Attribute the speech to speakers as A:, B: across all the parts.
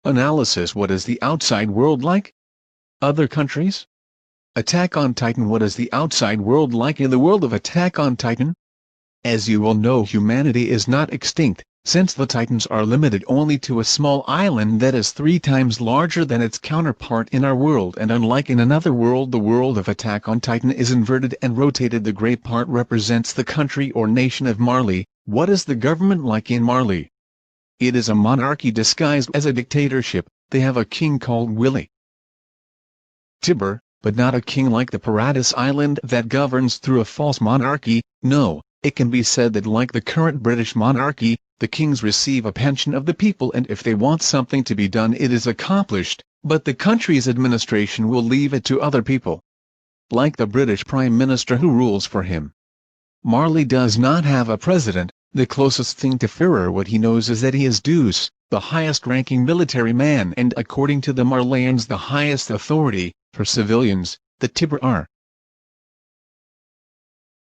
A: Analysis: what is the outside world like? Other countries? Attack on Titan: what is the outside world like in the world of Attack on Titan? As you will know, humanity is not extinct, since the Titans are limited only to a small island that is 3 times larger than its counterpart in our world, and unlike in another world, the world of Attack on Titan is inverted and rotated. The gray part represents the country or nation of Marley. What is the government like in Marley? It is a monarchy disguised as a dictatorship. They have a king called Willy Tibber, but not a king like the Paradise Island that governs through a false monarchy. No, it can be said that like the current British monarchy, the kings receive a pension of the people, and if they want something to be done it is accomplished, but the country's administration will leave it to other people. Like the British Prime Minister who rules for him. Marley does not have a president. The closest thing to Führer what he knows is that he is Deuce, the highest-ranking military man, and according to the Marleyans the highest authority. For civilians, the Tibber are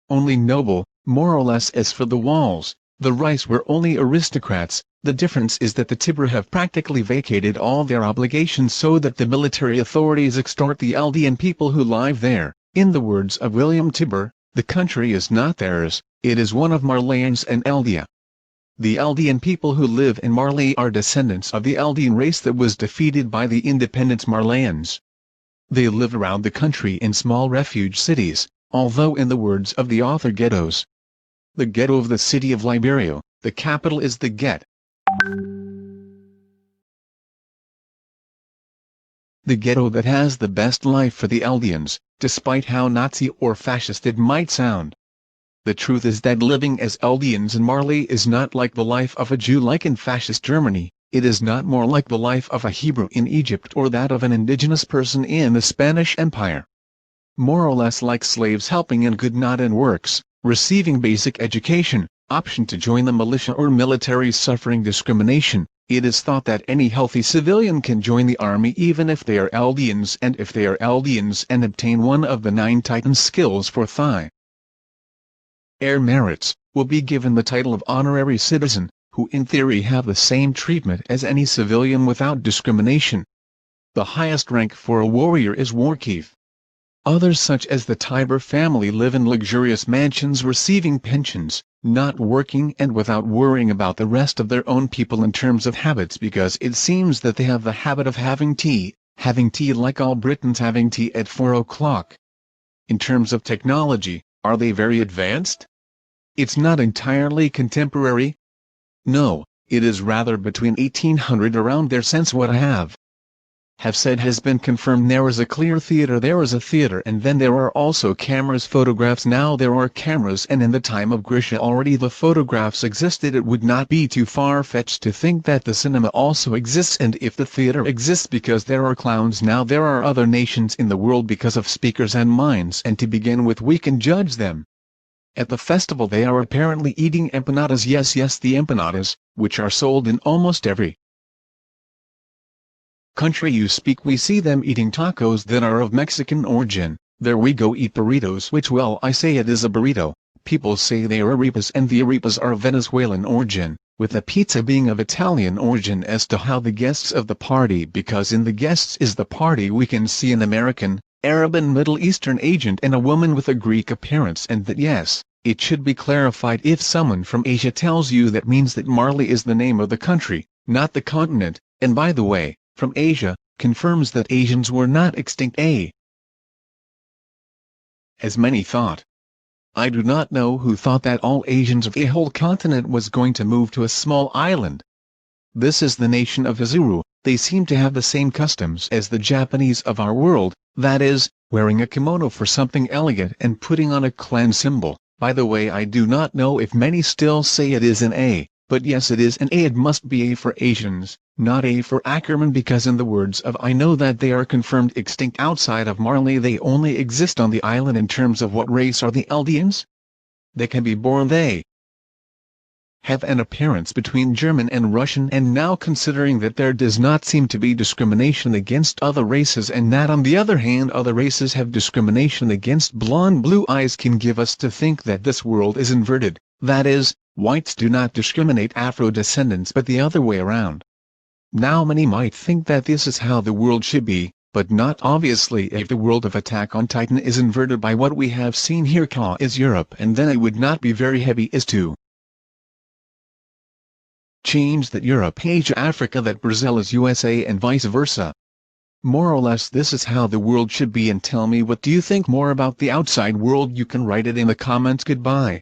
A: only noble, more or less. As for the walls, the Rice were only aristocrats. The difference is that the Tibber have practically vacated all their obligations so that the military authorities extort the Eldian people who live there. In the words of William Tibber, the country is not theirs, it is one of Marleyans and Eldia. The Eldian people who live in Marley are descendants of the Eldian race that was defeated by the independent Marleyans. They live around the country in small refuge cities, although in the words of the author, ghettos. The ghetto of the city of Liberia, the capital, is the Ghet. The ghetto that has the best life for the Eldians, despite how Nazi or fascist it might sound. The truth is that living as Eldians in Marley is not like the life of a Jew like in fascist Germany. It is not more like the life of a Hebrew in Egypt or that of an indigenous person in the Spanish Empire. More or less like slaves helping in good not in works, receiving basic education, option to join the militia or military, suffering discrimination. It is thought that any healthy civilian can join the army even if they are Eldians, and if they are Eldians and obtain one of the 9 Titan skills for Thigh Air merits, will be given the title of honorary citizen, who in theory have the same treatment as any civilian without discrimination. The highest rank for a warrior is Warchief. Others such as the Tiber family live in luxurious mansions receiving pensions, not working and without worrying about the rest of their own people in terms of habits, because it seems that they have the habit of having tea like all Britons having tea at 4 o'clock. In terms of technology, are they very advanced? It's not entirely contemporary. No, it is rather between 1800 around there, since what I have said has been confirmed. There is a clear theater, there is a theater, and then there are also cameras, photographs. Now there are cameras, and in the time of Grisha already the photographs existed. It would not be too far-fetched to think that the cinema also exists, and if the theater exists because there are clowns, now there are other nations in the world because of speakers and minds, and to begin with we can judge them. At the festival they are apparently eating empanadas. Yes, the empanadas, which are sold in almost every country you speak. We see them eating tacos that are of Mexican origin. There we go, eat burritos, which, well, I say it is a burrito. People say they are arepas, and the arepas are of Venezuelan origin, with the pizza being of Italian origin. As to how the guests of the party, because in the guests is the party, we can see an American, Arab and Middle Eastern agent and a woman with a Greek appearance, and that, yes, it should be clarified, if someone from Asia tells you that means that Marley is the name of the country, not the continent, and by the way, from Asia, confirms that Asians were not extinct, as many thought. I do not know who thought that all Asians of a whole continent was going to move to a small island. This is the nation of Azuru. They seem to have the same customs as the Japanese of our world, that is, wearing a kimono for something elegant and putting on a clan symbol. By the way, I do not know if many still say it is an A, but yes, it is an A. It must be A for Asians, not A for Ackerman, because in the words of I know that they are confirmed extinct outside of Marley. They only exist on the island. In terms of what race are the Eldians? They can be born. They have an appearance between German and Russian, and now considering that there does not seem to be discrimination against other races, and that on the other hand other races have discrimination against blonde blue eyes, can give us to think that this world is inverted, that is, whites do not discriminate Afro descendants but the other way around. Now many might think that this is how the world should be, but not obviously. If the world of Attack on Titan is inverted by what we have seen here, Ka is Europe, and then it would not be very heavy is to change that Europe, Asia, Africa, that Brazil is USA, and vice versa. More or less this is how the world should be. And tell me, what do you think more about the outside world? You can write it in the comments. Goodbye.